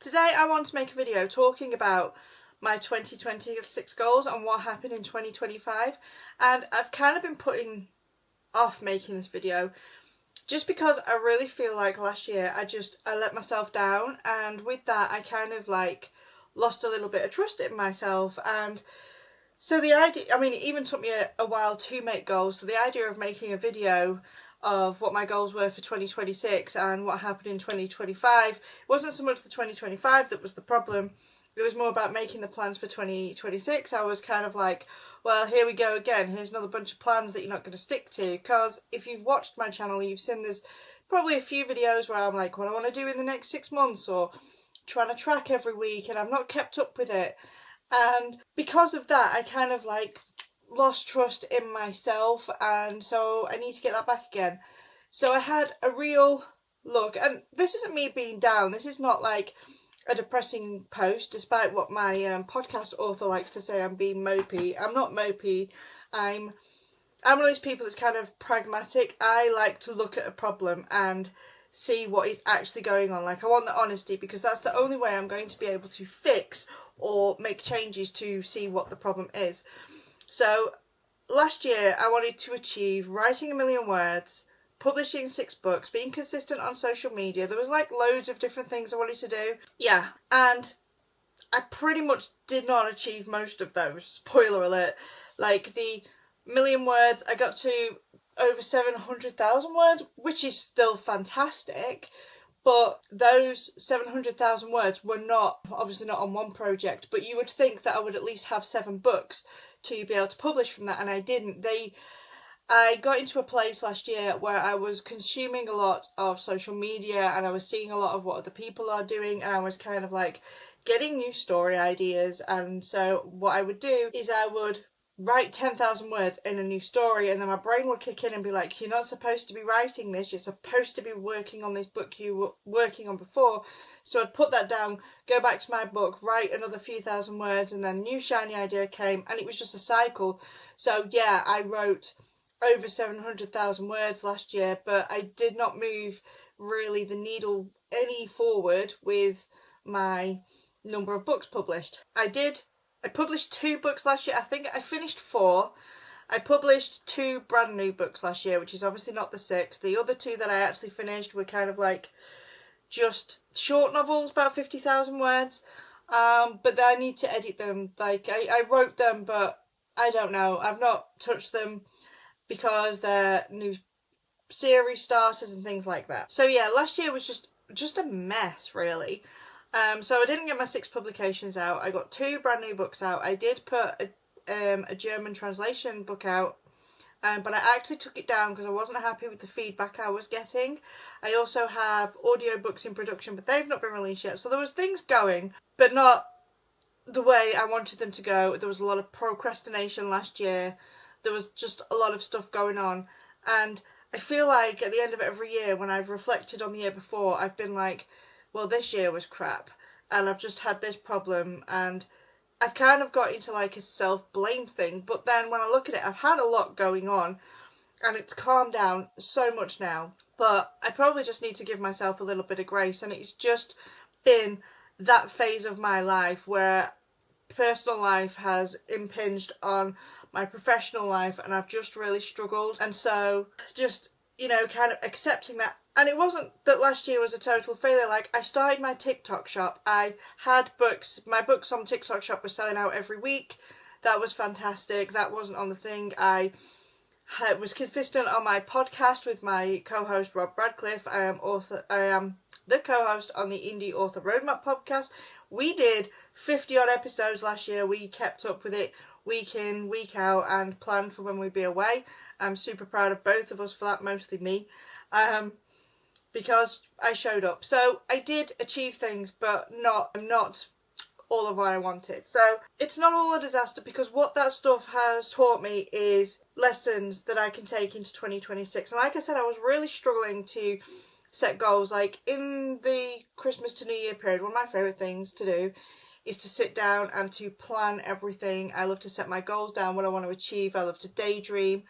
Today I want to make a video talking about my 2026 goals and what happened in 2025, and I've kind of been putting off making this video just because I really feel like last year I let myself down, and with that I kind of lost a little bit of trust in myself. And so the idea, it even took me a while to make goals, so the idea of making a video of what my goals were for 2026 and what happened in 2025 wasn't so much the 2025 that was the problem. It was more about making the plans for 2026. I was kind of like, well, here we go again, here's another bunch of plans that you're not going to stick to. Because if you've watched my channel, you've seen there's probably a few videos where I'm like, what I want to do in the next 6 months, or trying to track every week, and I've not kept up with it. And because of that, I kind of lost trust in myself, and so I need to get that back again. So I had a real look, and this isn't me being down, this is not like a depressing post, despite what my podcast author likes to say I'm being mopey. I'm not mopey. I'm one of those people that's kind of pragmatic. I like to look at a problem and see what is actually going on. I want the honesty, because that's the only way I'm going to be able to fix or make changes to see what the problem is. So last year I wanted to achieve writing 1 million words, publishing 6 books, being consistent on social media. There was loads of different things I wanted to do. Yeah, and I pretty much did not achieve most of those. Spoiler alert. The 1 million words, I got to over 700,000 words, which is still fantastic. But those 700,000 words were obviously not on one project, but you would think that I would at least have 7 books to be able to publish from that, and I didn't. I got into a place last year where I was consuming a lot of social media, and I was seeing a lot of what other people are doing, and I was kind of getting new story ideas. And so what I would do is I would write 10,000 words in a new story, and then my brain would kick in and be like, you're not supposed to be writing this, you're supposed to be working on this book you were working on before. So I'd put that down, go back to my book, write another few thousand words, and then new shiny idea came, and it was just a cycle. So yeah, I wrote over 700,000 words last year, but I did not move really the needle any forward with my number of books published. I published 2 books last year. I think I finished 4. I published 2 brand new books last year, which is obviously not the 6. The other 2 that I actually finished were kind of just short novels, about 50,000 words. But I need to edit them. I wrote them, but I don't know. I've not touched them because they're new series starters and things like that. So yeah, last year was just a mess, really. So I didn't get my 6 publications out. I got 2 brand new books out. I did put a German translation book out, but I actually took it down because I wasn't happy with the feedback I was getting. I also have audiobooks in production, but they've not been released yet. So there was things going, but not the way I wanted them to go. There was a lot of procrastination last year. There was just a lot of stuff going on, and I feel like at the end of every year, when I've reflected on the year before, I've been like, well, this year was crap, and I've just had this problem, and I've kind of got into a self-blame thing. But then when I look at it, I've had a lot going on, and it's calmed down so much now. But I probably just need to give myself a little bit of grace, and it's just been that phase of my life where personal life has impinged on my professional life, and I've just really struggled. And so just, kind of accepting that. And it wasn't that last year was a total failure. I started my TikTok shop. I had books. My books on TikTok shop were selling out every week. That was fantastic. That wasn't on the thing. I was consistent on my podcast with my co-host Rob Radcliffe. I am the co-host on the Indie Author Roadmap podcast. We did 50 odd episodes last year. We kept up with it week in, week out, and planned for when we'd be away. I'm super proud of both of us for that, mostly me, because I showed up. So I did achieve things, but not all of what I wanted. So it's not all a disaster, because what that stuff has taught me is lessons that I can take into 2026. And like I said, I was really struggling to set goals. In the Christmas to New Year period, one of my favourite things to do is to sit down and to plan everything. I love to set my goals down, what I want to achieve. I love to daydream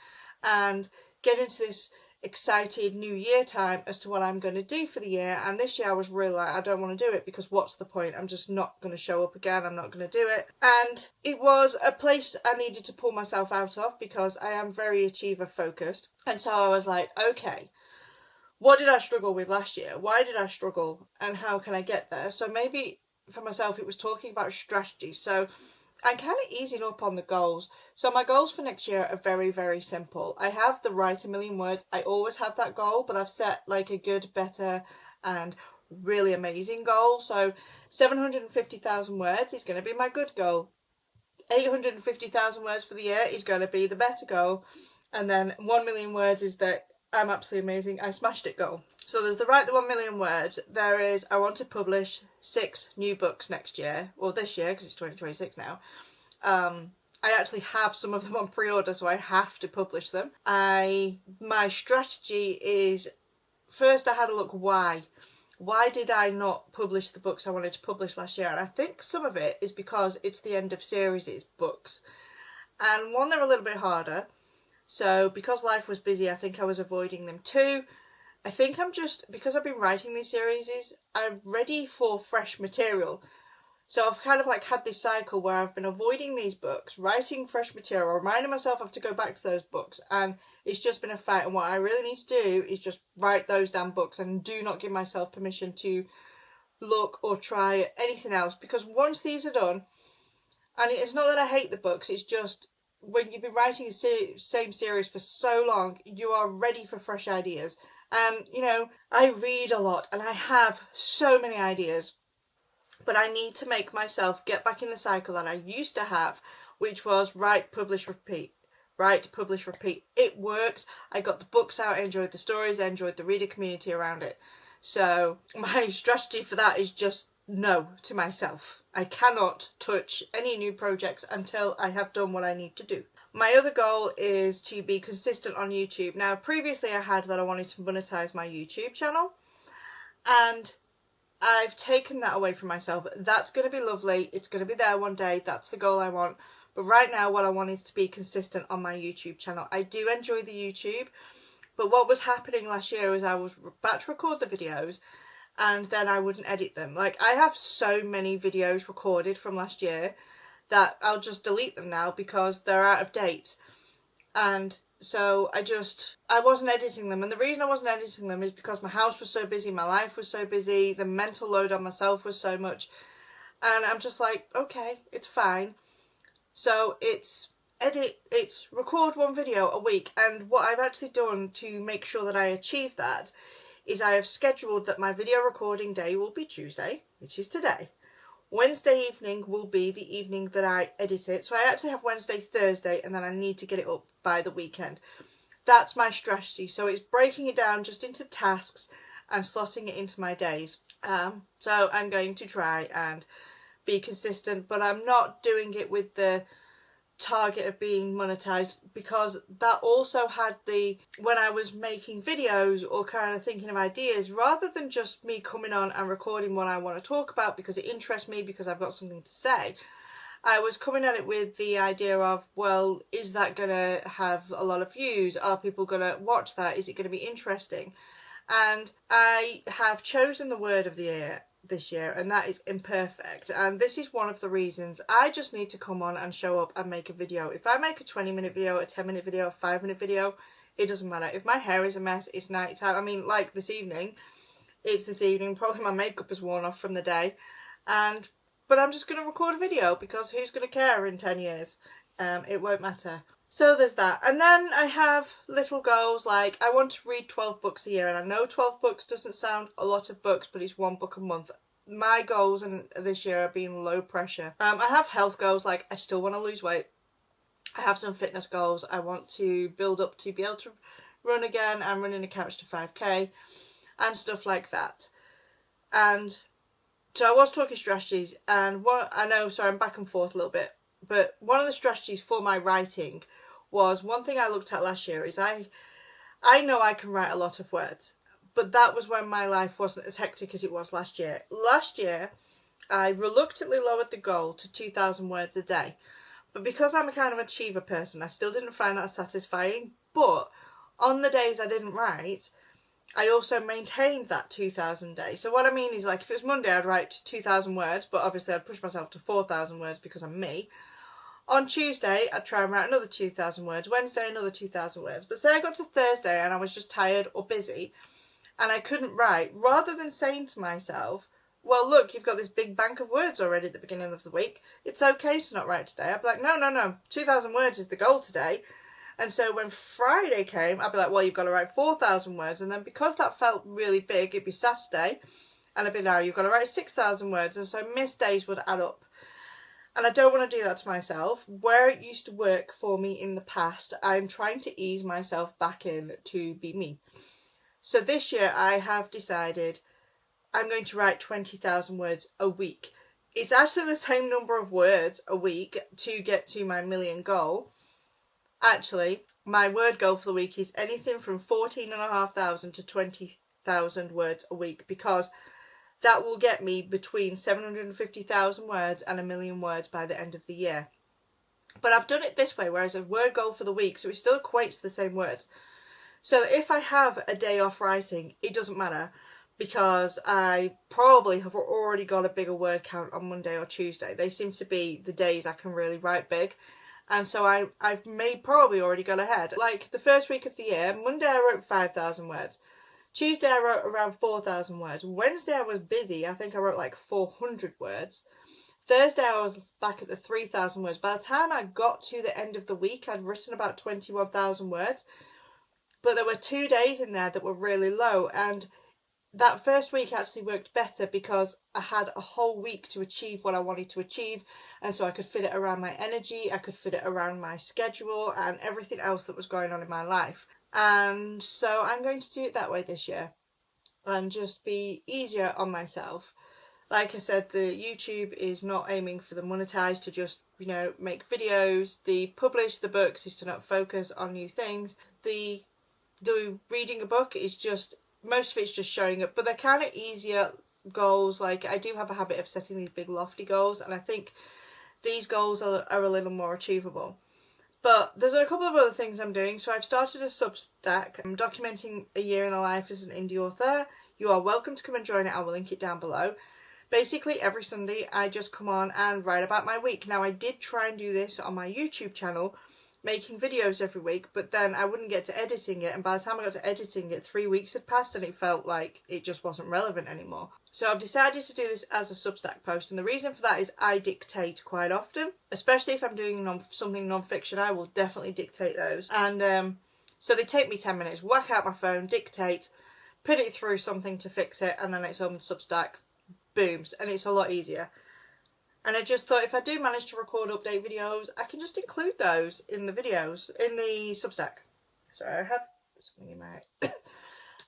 and get into this excited new year time as to what I'm going to do for the year. And this year I was really like, I don't want to do it because what's the point? I'm just not going to show up again. I'm not going to do it. And it was a place I needed to pull myself out of because I am very achiever focused. And so I was like, okay, what did I struggle with last year? Why did I struggle? And how can I get there? So maybe for myself, it was talking about strategy. So I'm kind of easing up on the goals. So my goals for next year are very, very simple. I have the write a million words. I always have that goal, but I've set like a good, better and really amazing goal. So 750,000 words is going to be my good goal. 850,000 words for the year is going to be the better goal. And then 1 million words is that I'm absolutely amazing, I smashed it goal. So there's the write the 1 million words. There is I want to publish 6 new books next year. Well, this year, because it's 2026 now. I actually have some of them on pre-order, so I have to publish them. My strategy is, first I had a look why. Why did I not publish the books I wanted to publish last year? And I think some of it is because it's the end of series books. And one, they're a little bit harder. So because life was busy, I think I was avoiding them too. I think I'm just, because I've been writing these series, I'm ready for fresh material. So I've kind of like had this cycle where I've been avoiding these books, writing fresh material, reminding myself I have to go back to those books. And it's just been a fight. And what I really need to do is just write those damn books and do not give myself permission to look or try anything else. Because once these are done, and it's not that I hate the books, it's just, when you've been writing a same series for so long, you are ready for fresh ideas. And, you know, I read a lot and I have so many ideas, but I need to make myself get back in the cycle that I used to have, which was write, publish, repeat. Write, publish, repeat. It works. I got the books out, I enjoyed the stories, I enjoyed the reader community around it. So my strategy for that is just no to myself. I cannot touch any new projects until I have done what I need to do. My other goal is to be consistent on YouTube. Now, previously I had that I wanted to monetize my YouTube channel, and I've taken that away from myself. That's going to be lovely. It's going to be there one day. That's the goal I want. But right now, what I want is to be consistent on my YouTube channel. I do enjoy the YouTube, but what was happening last year was I was about to record the videos, and then I wouldn't edit them. Like, I have so many videos recorded from last year that I'll just delete them now because they're out of date. And so I wasn't editing them. And the reason I wasn't editing them is because my house was so busy, my life was so busy, the mental load on myself was so much. And I'm just like, okay, it's fine. So it's record one video a week. And what I've actually done to make sure that I achieve that is I have scheduled that my video recording day will be Tuesday, which is today. Wednesday evening will be the evening that I edit it. So I actually have Wednesday, Thursday, and then I need to get it up by the weekend. That's my strategy. So it's breaking it down just into tasks and slotting it into my days. So I'm going to try and be consistent, but I'm not doing it with the target of being monetized, because that also had when I was making videos or kind of thinking of ideas, rather than just me coming on and recording what I want to talk about because it interests me, because I've got something to say, I was coming at it with the idea of, well, is that going to have a lot of views? Are people going to watch that? Is it going to be interesting? And I have chosen the word of the year this year, and that is imperfect. And this is one of the reasons I just need to come on and show up and make a video. If I make a 20-minute video, a 10-minute video, a 5-minute video, it doesn't matter. If my hair is a mess, it's night time. I mean, like this evening, it's this evening, probably my makeup is worn off from the day, but I'm just going to record a video because who's going to care in 10 years? It won't matter. So there's that. And then I have little goals like I want to read 12 books a year. And I know 12 books doesn't sound a lot of books, but it's 1 book a month. My goals this year are being low pressure. I have health goals, like I still want to lose weight. I have some fitness goals. I want to build up to be able to run again. I'm running a couch to 5k and stuff like that. And so I was talking strategies, and I'm back and forth a little bit. But one of the strategies for my writing was, one thing I looked at last year is I know I can write a lot of words, but that was when my life wasn't as hectic as it was last year. Last year, I reluctantly lowered the goal to 2,000 words a day. But because I'm a kind of achiever person, I still didn't find that satisfying. But on the days I didn't write, I also maintained that 2,000 days. So what I mean is, like, if it was Monday, I'd write 2,000 words, but obviously I'd push myself to 4,000 words because I'm me. On Tuesday, I'd try and write another 2,000 words. Wednesday, another 2,000 words. But say I got to Thursday and I was just tired or busy and I couldn't write, rather than saying to myself, well, look, you've got this big bank of words already at the beginning of the week, it's okay to not write today. I'd be like, no, 2,000 words is the goal today. And so when Friday came, I'd be like, well, you've got to write 4,000 words. And then because that felt really big, it'd be Saturday. And I'd be like, you've got to write 6,000 words. And so missed days would add up. And I don't want to do that to myself. Where it used to work for me in the past, I'm trying to ease myself back in to be me. So this year I have decided I'm going to write 20,000 words a week. It's actually the same number of words a week to get to my million goal. Actually, my word goal for the week is anything from 14,500 to 20,000 words a week, because that will get me between 750,000 words and 1,000,000 words by the end of the year. But I've done it this way, whereas a word goal for the week, so it still equates to the same words. So if I have a day off writing, it doesn't matter, because I probably have already got a bigger word count on Monday or Tuesday. They seem to be the days I can really write big. And so I've probably already gone ahead. Like the first week of the year, Monday I wrote 5,000 words. Tuesday I wrote around 4,000 words. Wednesday I was busy. I think I wrote like 400 words. Thursday I was back at the 3,000 words. By the time I got to the end of the week, I'd written about 21,000 words. But there were 2 days in there that were really low. And that first week actually worked better because I had a whole week to achieve what I wanted to achieve, and so I could fit it around my energy, I could fit it around my schedule and everything else that was going on in my life. And so I'm going to do it that way this year and just be easier on myself. Like I said, the YouTube is not aiming for the monetized, to just, you know, make videos. The publish the books is to not focus on new things. The reading a book is just, most of it's just showing up, but they're kind of easier goals. Like, I do have a habit of setting these big lofty goals, and I think these goals are a little more achievable. But there's a couple of other things I'm doing. So I've started a Substack. I'm documenting a year in the life as an indie author. You are welcome to come and join it. I will link it down below. Basically, every Sunday I just come on and write about my week. Now, I did try and do this on my YouTube channel, making videos every week, but then I wouldn't get to editing it, and by the time I got to editing it, 3 weeks had passed and it felt like it just wasn't relevant anymore. So I've decided to do this as a Substack post, and the reason for that is I dictate quite often, especially if I'm doing something non-fiction. I will definitely dictate those, and so they take me 10 minutes, whack out my phone, dictate, put it through something to fix it, and then it's on the Substack, booms, and it's a lot easier. And I just thought, if I do manage to record update videos, I can just include those in the videos, in the Substack. So I have something in my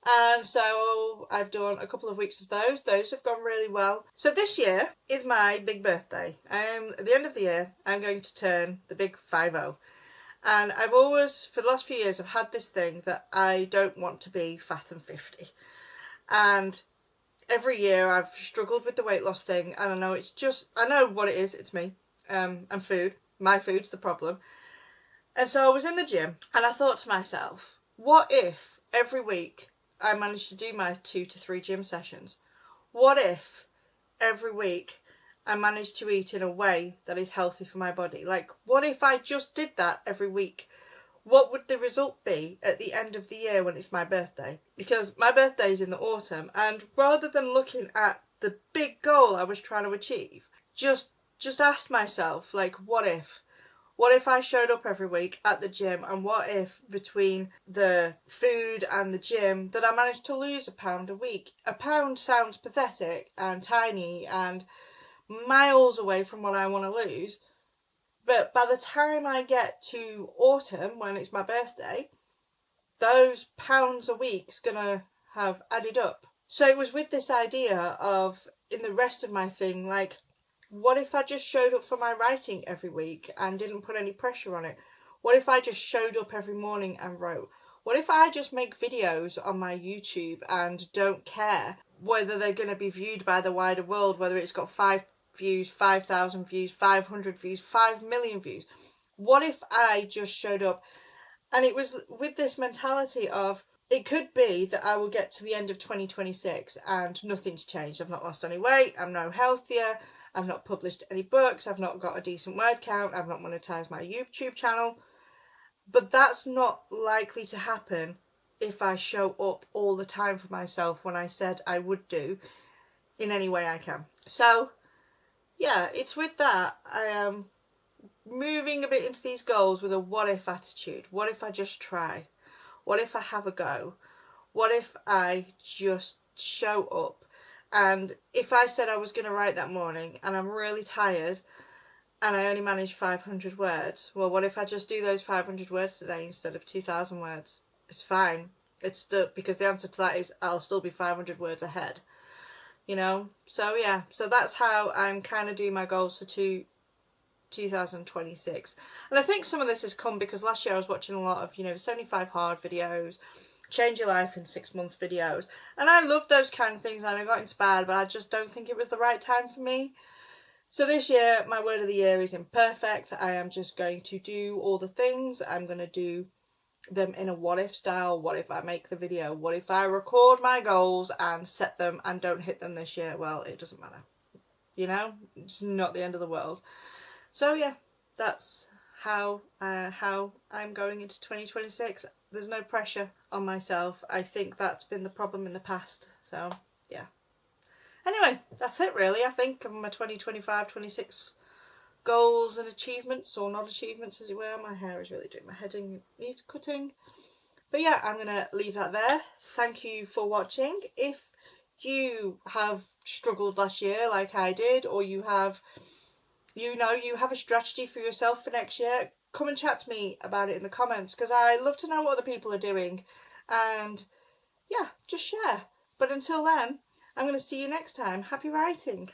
and so I've done a couple of weeks of those. Those have gone really well. So this year is my big birthday. At the end of the year, I'm going to turn the big 50. And I've always, for the last few years, I've had this thing that I don't want to be fat and 50. And every year I've struggled with the weight loss thing, and I know it's just, I know what it is, it's me, and food. My food's the problem. And so I was in the gym, and I thought to myself, what if every week I managed to do my 2 to 3 gym sessions? What if every week I managed to eat in a way that is healthy for my body? Like, what if I just did that every week? What would the result be at the end of the year when it's my birthday? Because my birthday is in the autumn, and rather than looking at the big goal I was trying to achieve, just ask myself, like, what if? What if I showed up every week at the gym, and what if between the food and the gym that I managed to lose £1 a week? £1 sounds pathetic and tiny and miles away from what I want to lose. But by the time I get to autumn, when it's my birthday, those pounds a week's gonna have added up. So it was with this idea of, in the rest of my thing, like, what if I just showed up for my writing every week and didn't put any pressure on it? What if I just showed up every morning and wrote? What if I just make videos on my YouTube and don't care whether they're going to be viewed by the wider world, whether it's got 5 views, 5,000 views, 500 views, 5 million views? What if I just showed up And it was with this mentality of, it could be that I will get to the end of 2026 and nothing's changed. I've not lost any weight, I'm no healthier, I've not published any books, I've not got a decent word count, I've not monetized my YouTube channel. But that's not likely to happen if I show up all the time for myself when I said I would do, in any way I can. So yeah, it's with that I am moving a bit into these goals with a what if attitude. What if I just try? What if I have a go? What if I just show up? And if I said I was going to write that morning and I'm really tired and I only managed 500 words, well, what if I just do those 500 words today instead of 2,000 words? It's fine. It's still, because the answer to that is I'll still be 500 words ahead, you know? So yeah, so that's how I'm kind of doing my goals for 2026. And I think some of this has come because last year I was watching a lot of, you know, 75 hard videos, change your life in 6 months videos, and I love those kind of things and I got inspired, but I just don't think it was the right time for me. So this year my word of the year is imperfect. I am just going to do all the things. I'm going to do them in a what if style. What if I make the video? What if I record my goals and set them and don't hit them this year? Well, it doesn't matter, you know, it's not the end of the world. So yeah, that's how I'm going into 2026. There's no pressure on myself. I think that's been the problem in the past. So yeah. Anyway, that's it really. I think of my 2025-26 goals and achievements, or not achievements as it were. My hair is really doing my head in, needs cutting. But yeah, I'm going to leave that there. Thank you for watching. If you have struggled last year like I did, or you have, you know, you have a strategy for yourself for next year, come and chat to me about it in the comments, because I love to know what other people are doing, and yeah, just share. But until then, I'm going to see you next time. Happy writing.